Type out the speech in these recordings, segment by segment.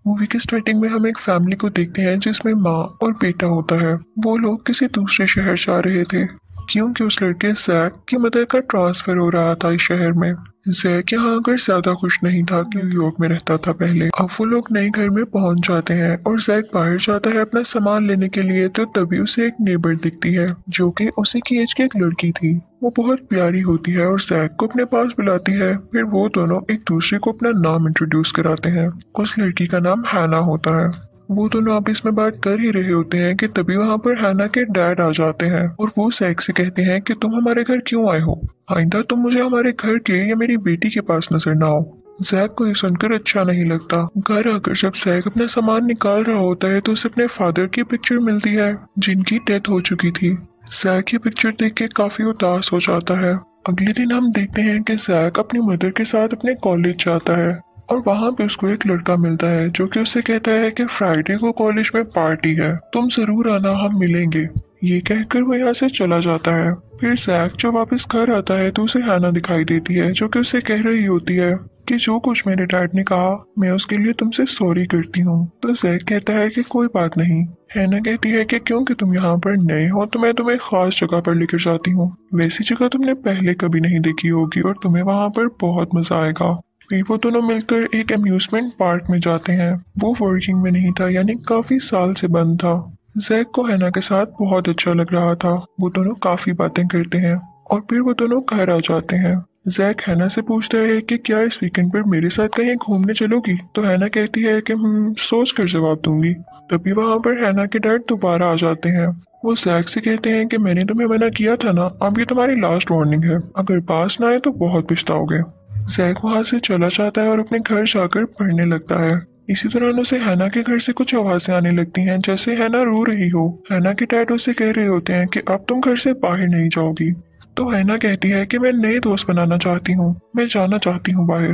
Movie के starting में हम एक फैमिली को देखते हैं जिसमें माँ और बेटा होता है। वो लोग किसी दूसरे शहर जा रहे थे क्योंकि उस लड़के जैक की मदर का ट्रांसफर हो रहा था इस शहर में। जैक यहाँ आकर ज्यादा खुश नहीं था कि न्यूयॉर्क में रहता था पहले। अब वो लोग नए घर में पहुंच जाते हैं और जैक बाहर जाता है अपना सामान लेने के लिए, तो तभी उसे एक नेबर दिखती है जो कि उसी की एज की एक लड़की थी। वो बहुत प्यारी होती है और जैक को अपने पास बुलाती है। फिर वो दोनों एक दूसरे को अपना नाम इंट्रोड्यूस कराते हैं। उस लड़की का नाम हैना होता है। वो दोनों आपस में बात कर ही रहे होते हैं कि तभी वहाँ पर हैना के डैड आ जाते हैं और वो जैक से कहते हैं कि तुम हमारे घर क्यों आए हो, आइंदा तुम मुझे हमारे घर के या मेरी बेटी के पास नजर ना आओ। जैक को ये सुनकर अच्छा नहीं लगता। घर आकर जब जैक अपना सामान निकाल रहा होता है तो उसे अपने फादर की पिक्चर मिलती है जिनकी डेथ हो चुकी थी। जैक ये पिक्चर देख के काफी उदास हो जाता है। अगले दिन हम देखते हैं कि जैक अपनी मदर के साथ अपने कॉलेज जाता है और वहाँ पे उसको एक लड़का मिलता है जो कि उससे कहता है कि फ्राइडे को कॉलेज में पार्टी है, तुम जरूर आना, हम मिलेंगे। ये कहकर वो यहाँ से चला जाता है। फिर जैक जब वापस घर आता है तो उसे हैना दिखाई देती है जो कि उसे कह रही होती है कि जो कुछ मेरे डैड ने कहा मैं उसके लिए तुमसे सॉरी करती हूँ। तो जैक कहता है कि कोई बात नहीं। हैना कहती है कि क्योंकि तुम यहाँ पर नए हो तो मैं तुम्हें खास जगह पर लेकर जाती हूँ, वैसी जगह तुमने पहले कभी नहीं देखी होगी और तुम्हें वहाँ पर बहुत मजा आएगा। फिर वो दोनों मिलकर एक अम्यूजमेंट पार्क में जाते हैं। वो वर्किंग में नहीं था, यानी काफी साल से बंद था। जैक को हैना के साथ बहुत अच्छा लग रहा था। वो दोनों काफी बातें करते हैं और फिर वो दोनों घर आ जाते हैं। जैक हैना से पूछता है कि क्या इस वीकेंड पर मेरे साथ कहीं घूमने चलोगी, तो हैना कहती है कि सोच कर जवाब दूंगी। तभी वहां पर हैना के डैड दोबारा आ जाते हैं। वो जैक से कहते हैं कि मैंने तुम्हें मना किया था ना, अब ये तुम्हारी लास्ट वार्निंग है, अगर पास ना आए तो बहुत पछताओगे। जैक वहां से चला जाता है और अपने घर जाकर पढ़ने लगता है। इसी दौरान उसे हैना के घर से कुछ आवाजें आने लगती हैं, जैसे हैना रो रही हो। हैना के डैड उसे कह रहे होते हैं कि अब तुम घर से बाहर नहीं जाओगी। तो हैना कहती है कि मैं नए दोस्त बनाना चाहती हूँ, मैं जाना चाहती हूँ बाहर।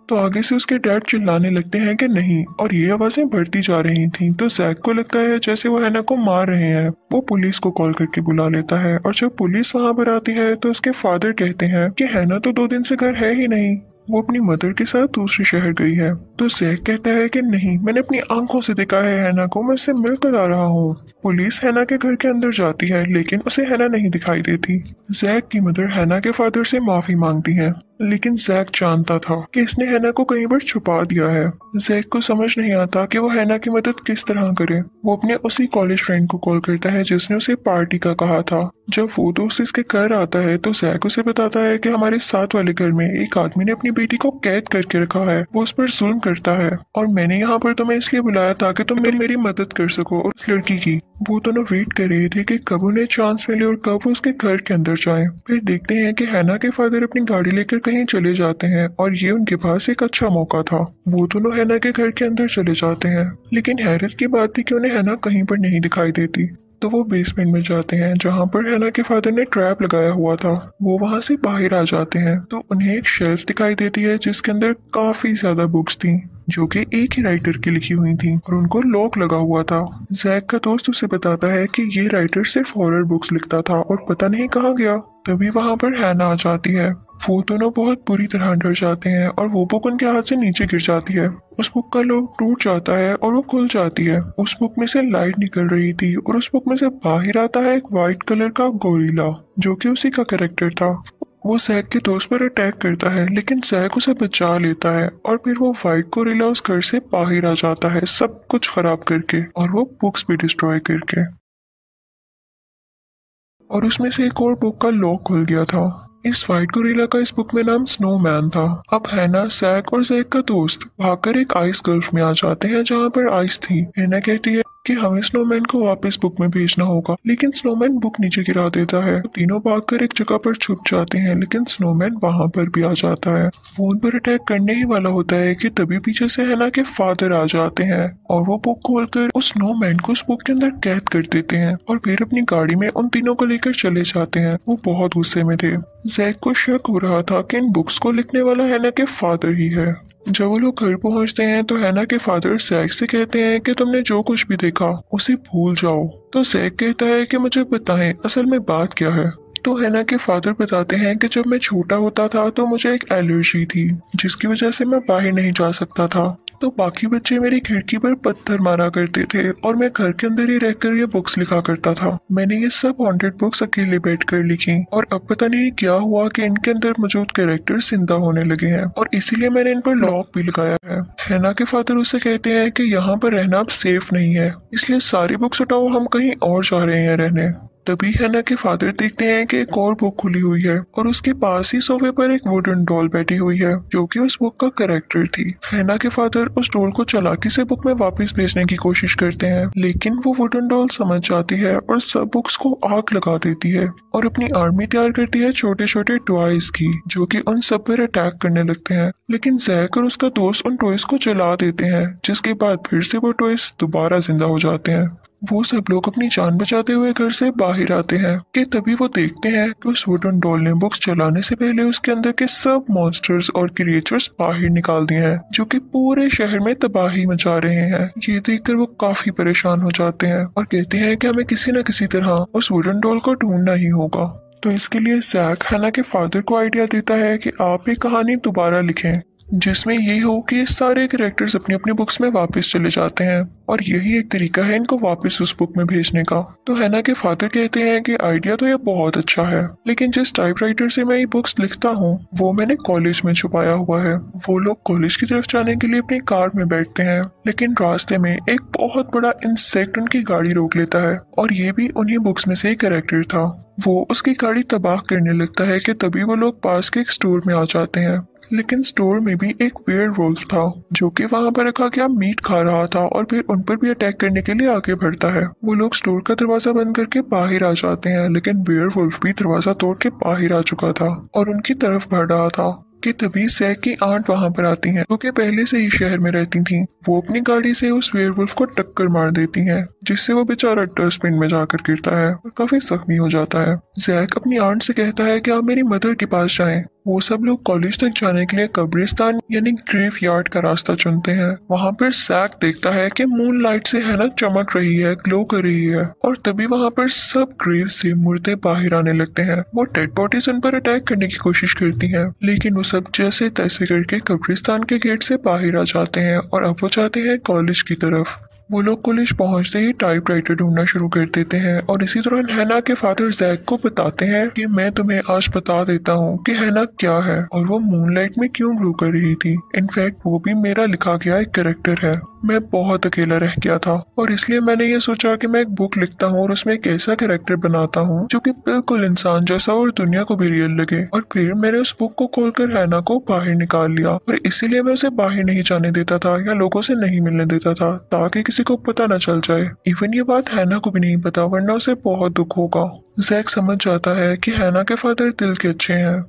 तो आगे से उसके डैड चिल्लाने लगते हैं कि नहीं, और ये आवाजें बढ़ती जा रही थीं। तो जैक को लगता है जैसे वो हैना को मार रहे हैं। वो पुलिस को कॉल करके बुला लेता है और जब पुलिस वहां पर आती है तो उसके फादर कहते हैं कि हैना तो 2 दिन से घर है ही नहीं, वो अपनी मदर के साथ दूसरे शहर गई है। तो जैक कहता है कि नहीं, मैंने अपनी आंखों से देखा है हैना को, मैं उससे मिलकर आ रहा हूँ। पुलिस हैना के घर के अंदर जाती है लेकिन उसे हैना नहीं दिखाई देती। जैक की मदर हैना के फादर से माफी मांगती है, लेकिन जैक जानता था कि इसने हैना को कहीं पर छुपा दिया है। जैक को समझ नहीं आता कि वो हैना की मदद किस तरह करे। वो अपने उसी कॉलेज फ्रेंड को कॉल करता है जिसने उसे पार्टी का कहा था। जब वो दोस्त इसके घर आता है तो जैक उसे बताता है कि हमारे साथ वाले घर में एक आदमी ने अपनी बेटी को कैद करके रखा है, वो उस पर जुल्म करता है और मैंने यहाँ पर तुम्हें इसलिए बुलाया ताकि तुम मेरी मदद कर सको। और उस लड़की की वो दोनों वेट कर रहे थे कि कब उन्हें चांस मिले और कब वो उसके घर के अंदर जाएं। फिर देखते हैं कि हैना के फादर अपनी गाड़ी लेकर कहीं चले जाते हैं और ये उनके पास एक अच्छा मौका था। वो दोनों हैना के घर के अंदर चले जाते हैं, लेकिन हैरत की बात थी कि उन्हें हैना कहीं पर नहीं दिखाई देती। तो वो बेसमेंट में जाते हैं जहाँ पर हैना के फादर ने ट्रैप लगाया हुआ था। वो वहाँ से बाहर आ जाते हैं तो उन्हें एक शेल्फ दिखाई देती है जिसके अंदर काफी ज्यादा बुक्स थी जो कि एक ही राइटर की लिखी हुई थी और उनको लॉक लगा हुआ था। जैक का दोस्त उसे बताता है कि ये राइटर सिर्फ हॉरर बुक्स लिखता था और पता नहीं कहाँ गया। तभी वहाँ पर हैना आ जाती है। वो दोनों बहुत बुरी तरह डर जाते हैं और वो बुक उनके हाथ से नीचे गिर जाती है। उस बुक का लॉक टूट जाता है और वो खुल जाती है। उस बुक में से लाइट निकल रही थी और उस बुक में से बाहर आता है एक व्हाइट कलर का गोरिल्ला जो कि उसी का कैरेक्टर था। वो जैक के दोस्त पर अटैक करता है लेकिन जैक उसे बचा लेता है और फिर वो व्हाइट गोरिल्ला उस घर से बाहर आ जाता है सब कुछ खराब करके और वो बुक्स भी डिस्ट्रॉय करके। और उसमें से एक और बुक का लॉक खुल गया था। इस व्हाइट गोरिल्ला का इस बुक में नाम स्नोमैन था। अब हैना, जैक और जैक का दोस्त भागकर एक आइस गल्फ में आ जाते हैं जहाँ पर आइस थी। हैना कहती है कि हमें स्नोमैन को वापस बुक में भेजना होगा, लेकिन स्नोमैन बुक नीचे गिरा देता है। तो तीनों भागकर एक जगह पर छुप जाते हैं लेकिन स्नोमैन वहां पर भी आ जाता है। वो उन पर अटैक करने ही वाला होता है कि तभी पीछे से हैना के फादर आ जाते हैं और वो बुक खोलकर उस स्नोमैन को उस बुक के अंदर कैद कर देते हैं और फिर अपनी गाड़ी में उन तीनों को लेकर चले जाते हैं। वो बहुत गुस्से में थे। जैक को शक हो रहा था कि इन बुक्स को लिखने वाला हैना के फादर ही है। जब वो लोग घर पहुंचते हैं तो हैना के फादर जैक से कहते हैं कि तुमने जो कुछ भी देखा उसे भूल जाओ। तो जैक कहता है कि मुझे बताएं असल में बात क्या है। तो हैना के फादर बताते हैं कि जब मैं छोटा होता था तो मुझे एक एलर्जी थी जिसकी वजह से मैं बाहर नहीं जा सकता था। तो बाकी बच्चे मेरी खिड़की पर पत्थर मारा करते थे और मैं घर के अंदर ही रहकर ये बुक्स लिखा करता था। मैंने ये सब हॉन्टेड बुक्स अकेले बैठकर लिखी और अब पता नहीं क्या हुआ कि इनके अंदर मौजूद कैरेक्टर जिंदा होने लगे हैं और इसीलिए मैंने इन पर लॉक भी लगाया है। हैना के फादर उससे कहते हैं कि यहाँ पर रहना अब सेफ नहीं है, इसलिए सारी बुक्स उठाओ, हम कहीं और जा रहे हैं रहने। तभी हैना के फादर देखते हैं कि एक और बुक खुली हुई है और उसके पास ही सोफे पर एक वुडन डॉल बैठी हुई है जो कि उस बुक का कैरेक्टर थी। हैना के फादर उस डॉल को चालाकी से बुक में वापस भेजने की कोशिश करते हैं, लेकिन वो वुडन डॉल समझ जाती है और सब बुक्स को आग लगा देती है और अपनी आर्मी तैयार करती है छोटे छोटे टॉयज की, जो कि उन सब पर अटैक करने लगते हैं। लेकिन जैक और उसका दोस्त उन टॉयज को जला देते हैं, जिसके बाद फिर से वो टॉयज दोबारा जिंदा हो जाते हैं। वो सब लोग अपनी जान बचाते हुए घर से बाहर आते हैं कि तभी वो देखते हैं कि उस वुडन डॉल ने बुक्स चलाने से पहले उसके अंदर के सब मॉन्स्टर्स और क्रिएचर्स बाहर निकाल दिए हैं, जो कि पूरे शहर में तबाही मचा रहे हैं। ये देखकर वो काफी परेशान हो जाते हैं और कहते हैं कि हमें किसी न किसी तरह उस वुडन डॉल को ढूंढना ही होगा। तो इसके लिए जैक हैना के फादर को आइडिया देता है कि आप एक कहानी दोबारा लिखें जिसमें ये हो कि सारे कैरेक्टर्स अपनी अपनी बुक्स में वापस चले जाते हैं और यही एक तरीका है इनको वापस उस बुक में भेजने का। तो हैना के फादर कहते हैं कि आइडिया तो ये बहुत अच्छा है, लेकिन जिस टाइपराइटर से मैं ये बुक्स लिखता हूँ वो मैंने कॉलेज में छुपाया हुआ है। वो लोग कॉलेज की तरफ जाने के लिए अपनी कार में बैठते हैं, लेकिन रास्ते में एक बहुत बड़ा इंसेक्ट उनकी गाड़ी रोक लेता है और ये भी उन्हीं बुक्स में से एक कैरेक्टर था। वो उसकी गाड़ी तबाह करने लगता है कि तभी वो लोग पास के एक स्टोर में आ जाते हैं, लेकिन स्टोर में भी एक वेयरवुल्फ था जो कि वहां पर रखा गया मीट खा रहा था और फिर उन पर भी अटैक करने के लिए आगे बढ़ता है। वो लोग स्टोर का दरवाजा बंद करके बाहर आ जाते हैं, लेकिन वेयरवुल्फ भी दरवाजा तोड़ के बाहर आ चुका था और उनकी तरफ बढ़ रहा था कि तभी जैक की आंट वहां पर आती हैं, जो कि पहले से ही शहर में रहती थी। वो अपनी गाड़ी से उस वेयरवुल्फ को टक्कर मार देती हैं, जिससे वो बेचारा डस्टबिन में जाकर गिरता है और काफी जख्मी हो जाता है। जैक अपनी आंट से कहता है कि आप मेरी मदर के पास जाएं। वो सब लोग कॉलेज तक जाने के लिए कब्रिस्तान यानी ग्रेव यार्ड का रास्ता चुनते हैं। वहाँ पर जैक देखता है कि मून लाइट से हैना चमक रही है, ग्लो कर रही है और तभी वहाँ पर सब ग्रेव से मुर्दे बाहर आने लगते हैं। वो डेड बॉडीज उन पर अटैक करने की कोशिश करती हैं, लेकिन वो सब जैसे तैसे करके कब्रिस्तान के गेट से बाहर आ जाते हैं और अब वो जाते हैं कॉलेज की तरफ। वो लोग कॉलेज पहुंचते ही टाइपराइटर ढूंढना शुरू कर देते हैं और इसी दौरान हैना के फादर जैक को बताते हैं कि मैं तुम्हें आज बता देता हूँ कि हैना क्या है और वो मूनलाइट में क्यों ग्लो कर रही थी। इनफैक्ट वो भी मेरा लिखा गया एक कैरेक्टर है। मैं बहुत अकेला रह गया था और इसलिए मैंने ये सोचा कि मैं एक बुक लिखता हूँ और उसमें एक ऐसा कैरेक्टर बनाता हूँ जो कि बिल्कुल इंसान जैसा और दुनिया को भी रियल लगे। और फिर मैंने उस बुक को खोलकर हैना को बाहर निकाल लिया और इसीलिए मैं उसे बाहर नहीं जाने देता था या लोगों से नहीं मिलने देता था, ताकि किसी को पता न चल जाए। इवन ये बात हैना को भी नहीं पता, वरना उसे बहुत दुख होगा। जैक समझ जाता है कि हैना के फादर दिल के अच्छे हैं।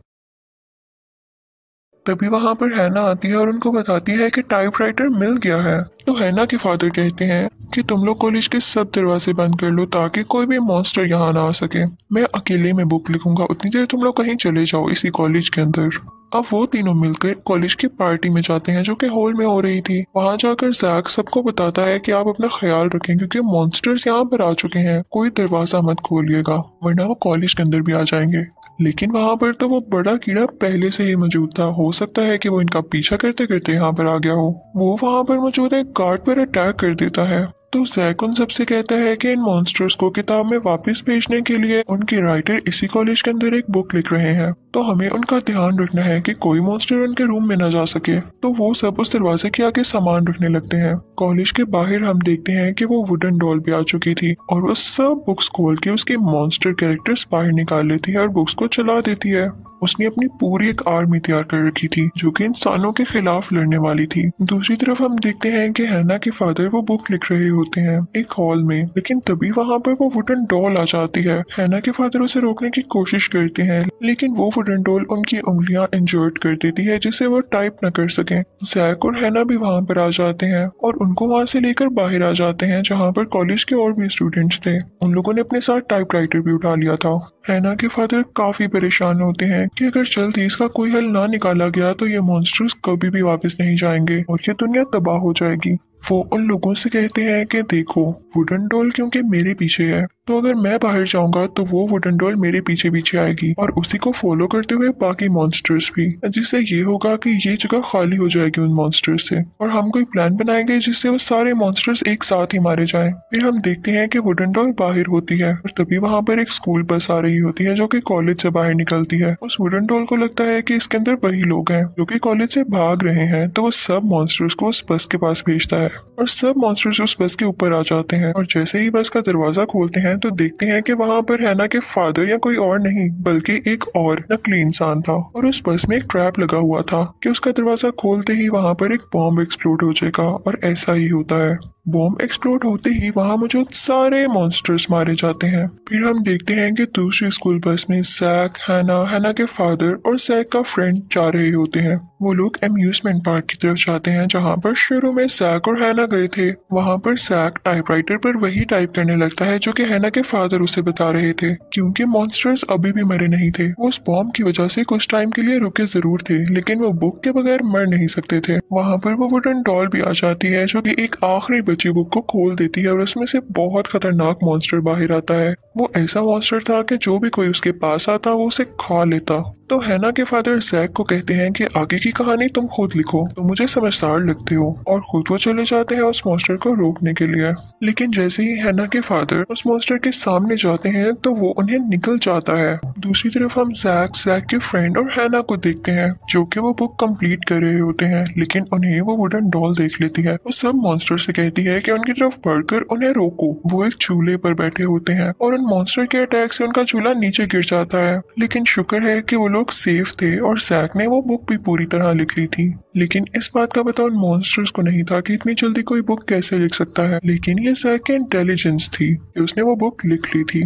तभी वहां पर हैना आती है और उनको बताती है कि टाइपराइटर मिल गया है। तो हैना के फादर कहते हैं कि तुम लोग कॉलेज के सब दरवाजे बंद कर लो ताकि कोई भी मॉन्स्टर यहाँ ना आ सके। मैं अकेले में बुक लिखूंगा, उतनी देर तुम लोग कहीं चले जाओ इसी कॉलेज के अंदर। अब वो तीनों मिलकर कॉलेज की पार्टी में जाते हैं जो कि हॉल में हो रही थी। वहां जाकर जैक सबको बताता है कि आप अपना ख्याल रखें क्योंकि मॉन्स्टर्स यहाँ पर आ चुके हैं, कोई दरवाजा मत खोलिएगा वरना वो कॉलेज के अंदर भी आ जाएंगे। लेकिन वहां पर तो वो बड़ा कीड़ा पहले से ही मौजूद था, हो सकता है कि वो इनका पीछा करते करते यहाँ पर आ गया हो। वो वहां पर मौजूद एक गार्ड पर अटैक कर देता है। तो जैक उन सबसे कहता है कि इन मॉन्स्टर्स को किताब में वापस भेजने के लिए उनके राइटर इसी कॉलेज के अंदर एक बुक लिख रहे हैं, तो हमें उनका ध्यान रखना है कि कोई मॉन्स्टर उनके रूम में न जा सके। तो वो सब उस दरवाजे के आगे सामान रखने लगते हैं। कॉलेज के बाहर हम देखते हैं कि वो वुडन डॉल भी आ चुकी थी और वो सब बुक्स खोल के उसके मॉन्स्टर कैरेक्टर्स बाहर निकाल लेती है और बुक्स को चला देती है। उसने अपनी पूरी एक आर्मी तैयार कर रखी थी जो कि इंसानों के खिलाफ लड़ने वाली थी। दूसरी तरफ हम देखते हैं कि हैना के फादर वो बुक लिख रहे होते हैं एक हॉल में, लेकिन तभी वहां पर वो वुडन डॉल आ जाती है। हैना के फादर उसे रोकने की कोशिश करते हैं, लेकिन वो वुडन डॉल उनकी उंगलियां इंजर्ड कर देती है जिससे वो टाइप न कर सके। जैक और हैना भी वहां पर आ जाते हैं और उनको वहां से लेकर बाहर आ जाते हैं जहाँ पर कॉलेज के और भी स्टूडेंट्स थे। उन लोगों ने अपने साथ टाइपराइटर भी उठा लिया था। हैना के फादर काफी परेशान होते हैं कि अगर जल्दी इसका कोई हल ना निकाला गया तो ये मॉन्स्टर्स कभी भी वापस नहीं जाएंगे और ये दुनिया तबाह हो जाएगी। वो उन लोगों से कहते हैं कि देखो, वुडन डॉल क्योंकि मेरे पीछे है तो अगर मैं बाहर जाऊंगा तो वो वुडन डॉल मेरे पीछे पीछे आएगी और उसी को फॉलो करते हुए बाकी मॉन्स्टर्स भी, जिससे ये होगा कि ये जगह खाली हो जाएगी उन मॉन्स्टर्स से और हम कोई प्लान बनाएंगे जिससे वो सारे मॉन्स्टर्स एक साथ ही मारे जाएं। फिर हम देखते हैं कि वुडन डॉल बाहर होती है और तभी वहां पर एक स्कूल बस आ रही होती है जो कि कॉलेज से बाहर निकलती है। उस वुडन डॉल को लगता है कि इसके अंदर वही लोग हैं जो कि कॉलेज से भाग रहे हैं, तो वो सब मॉन्स्टर्स को उस बस के पास भेजता है और सब मॉन्स्टर्स उस बस के ऊपर आ जाते हैं और जैसे ही बस का दरवाजा खोलते हैं तो देखते हैं कि वहां पर हैना के फादर या कोई और नहीं बल्कि एक और नकली इंसान था और उस बस में एक ट्रैप लगा हुआ था कि उसका दरवाजा खोलते ही वहां पर एक बॉम्ब एक्सप्लोड हो जाएगा और ऐसा ही होता है। बॉम्ब एक्सप्लोड होते ही वहां मौजूद सारे मॉन्स्टर्स मारे जाते हैं। फिर हम देखते हैं कि दूसरी स्कूल बस में जैक, हैना के फादर और जैक का फ्रेंड जा रहे होते हैं। वो लोग अम्यूजमेंट पार्क की तरफ जाते हैं जहां पर शुरू में जैक और हैना गए थे। वहां पर जैक टाइपराइटर पर वही टाइप करने लगता है जो कि हैना के फादर उसे बता रहे थे, क्योंकि मॉन्स्टर्स अभी भी मरे नहीं थे। वो उस बॉम्ब की वजह से कुछ टाइम के लिए रुके जरूर थे, लेकिन वो बुक के बगैर मर नहीं सकते थे। वहां पर वो वुडन डॉल भी आ जाती है जो कि एक आखिरी बची बुक को खोल देती है और उसमें से बहुत खतरनाक मॉन्स्टर बाहर आता है। वो ऐसा मॉन्स्टर था कि जो भी कोई उसके पास आता वो उसे खा लेता। तो हैना के फादर जैक को कहते हैं कि आगे की कहानी तुम खुद लिखो, तो मुझे समझदार लगते हो, और खुद वो चले जाते हैं उस मॉन्स्टर को रोकने के लिए। लेकिन जैसे ही हैना के फादर उस मॉन्स्टर के सामने जाते हैं तो वो उन्हें निकल जाता है। दूसरी तरफ हम जैक के फ्रेंड और हैना को देखते हैं जो कि वो बुक कंप्लीट कर रहे होते हैं, लेकिन उन्हें वो वुडन डॉल देख लेती है। वो सब मॉन्स्टर से कहती है कि उनकी तरफ बढ़कर उन्हें रोको। वो एक चूल्हे पर बैठे होते हैं और उन मॉन्स्टर के अटैक से उनका चूल्हा नीचे गिर जाता है, लेकिन शुक्र है कि वो लोग सेफ थे और जैक ने वो बुक भी पूरी तरह लिख ली थी। लेकिन इस बात का पता उन मॉन्स्टर्स को नहीं था कि इतनी जल्दी कोई बुक कैसे लिख सकता है, लेकिन ये जैक की इंटेलिजेंस थी कि उसने वो बुक लिख ली थी।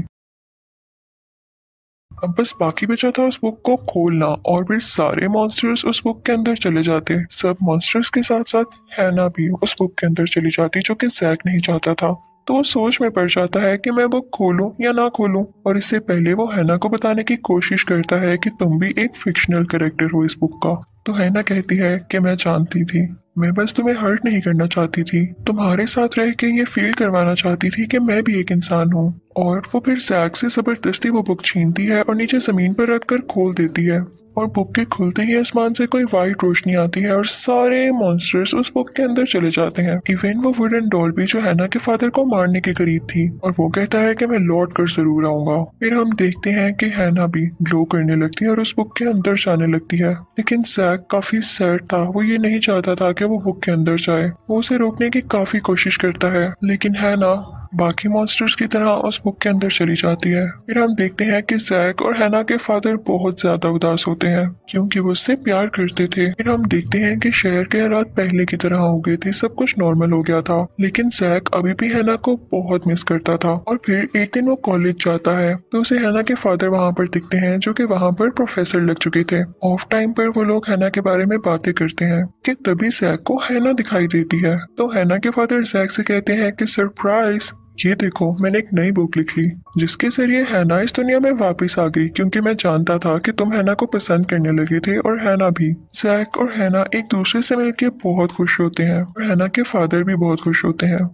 अब बस बाकी बचा था उस बुक को खोलना और फिर सारे मॉन्स्टर्स उस बुक के अंदर चले जाते। सब मॉन्स्टर्स के साथ साथ हैना भी उस बुक के अंदर चली जाती जो कि जैक नहीं चाहता था। तो वो सोच में पड़ जाता है कि मैं बुक खोलूं या ना खोलूं, और इससे पहले वो हैना को बताने की कोशिश करता है कि तुम भी एक फिक्शनल कैरेक्टर हो इस बुक का। तो हैना कहती है कि मैं जानती थी, मैं बस तुम्हें हर्ट नहीं करना चाहती थी, तुम्हारे साथ रह के ये फील करवाना चाहती थी कि मैं भी एक इंसान हूँ। और वो फिर जैक से जबरदस्ती वो बुक छीनती है और नीचे जमीन पर रखकर खोल देती है, और बुक के खुलते ही आसमान से कोई वाइट रोशनी आती है और सारे मॉन्स्टर्स उस बुक के अंदर चले जाते हैं। इवन वो वुडन डॉल भी जो हैना के फादर को मारने के करीब थी, और वो कहता है कि मैं लौट कर जरूर आऊंगा। फिर हम देखते हैं कि हैना भी ग्लो करने लगती है और उस बुक के अंदर जाने लगती है, लेकिन जैक काफी सैड था। वो ये नहीं चाहता था कि वो बुक के अंदर जाए। वो उसे रोकने की काफी कोशिश करता है, लेकिन हैना बाकी मॉन्स्टर्स की तरह उस बुक के अंदर चली जाती है। फिर हम देखते हैं कि जैक और हैना के फादर बहुत ज्यादा उदास होते हैं क्योंकि वो उससे प्यार करते थे। फिर हम देखते हैं कि शहर के हालात पहले की तरह हो गए थे, सब कुछ नॉर्मल हो गया था, लेकिन जैक अभी भी हैना को बहुत मिस करता था। और फिर एक दिन वो कॉलेज जाता है तो उसे हैना के फादर वहाँ पर दिखते हैं जो कि वहाँ पर प्रोफेसर लग चुके थे। ऑफ टाइम पर वो लोग हैना के बारे में बातें करते हैं कि तभी जैक को हैना दिखाई देती है। तो हैना के फादर जैक से कहते हैं कि सरप्राइज, ये देखो मैंने एक नई बुक लिख ली जिसके जरिए हैना इस दुनिया में वापस आ गई, क्योंकि मैं जानता था कि तुम हैना को पसंद करने लगे थे और हैना भी। जैक और हैना एक दूसरे से मिलकर बहुत खुश होते हैं और हैना के फादर भी बहुत खुश होते हैं।